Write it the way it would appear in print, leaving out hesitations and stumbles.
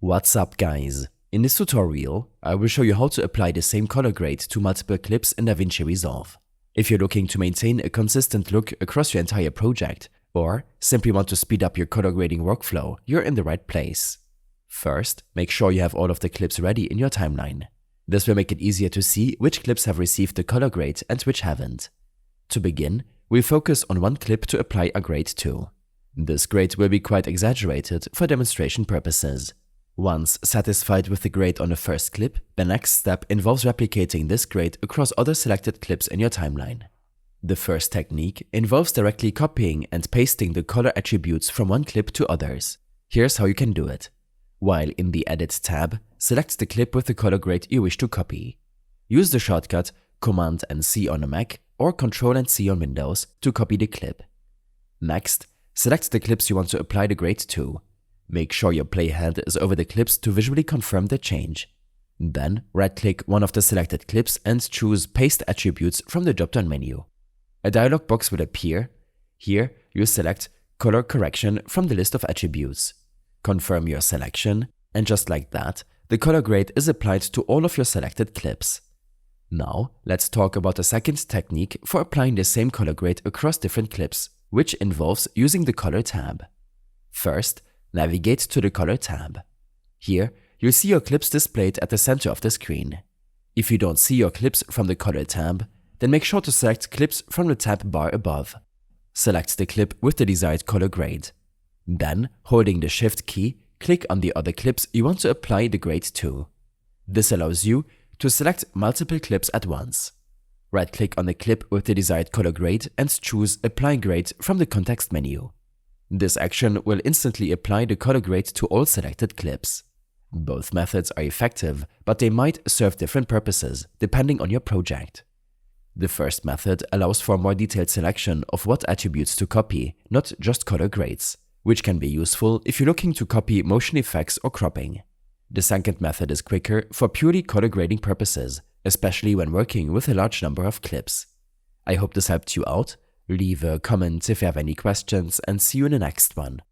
What's up, guys? In this tutorial, I will show you how to apply the same color grade to multiple clips in DaVinci Resolve. If you're looking to maintain a consistent look across your entire project, or simply want to speed up your color grading workflow, you're in the right place. First, make sure you have all of the clips ready in your timeline. This will make it easier to see which clips have received the color grade and which haven't. To begin, we'll focus on one clip to apply a grade to. This grade will be quite exaggerated for demonstration purposes. Once satisfied with the grade on the first clip, the next step involves replicating this grade across other selected clips in your timeline. The first technique involves directly copying and pasting the color attributes from one clip to others. Here's how you can do it. While in the Edit tab, select the clip with the color grade you wish to copy. Use the shortcut Command and C on a Mac or Control and C on Windows to copy the clip. Next, select the clips you want to apply the grade to. Make sure your playhead is over the clips to visually confirm the change. Then, right-click one of the selected clips and choose Paste Attributes from the drop-down menu. A dialog box will appear. Here, you select Color Correction from the list of attributes. Confirm your selection, and just like that, the color grade is applied to all of your selected clips. Now, let's talk about a second technique for applying the same color grade across different clips, which involves using the Color tab. First, navigate to the Color tab. Here, you'll see your clips displayed at the center of the screen. If you don't see your clips from the Color tab, then make sure to select Clips from the tab bar above. Select the clip with the desired color grade. Then, holding the Shift key, click on the other clips you want to apply the grade to. This allows you to select multiple clips at once. Right-click on the clip with the desired color grade and choose Apply Grade from the context menu. This action will instantly apply the color grade to all selected clips. Both methods are effective, but they might serve different purposes depending on your project. The first method allows for a more detailed selection of what attributes to copy, not just color grades, which can be useful if you're looking to copy motion effects or cropping. The second method is quicker for purely color grading purposes, especially when working with a large number of clips. I hope this helped you out. Leave a comment if you have any questions and see you in the next one.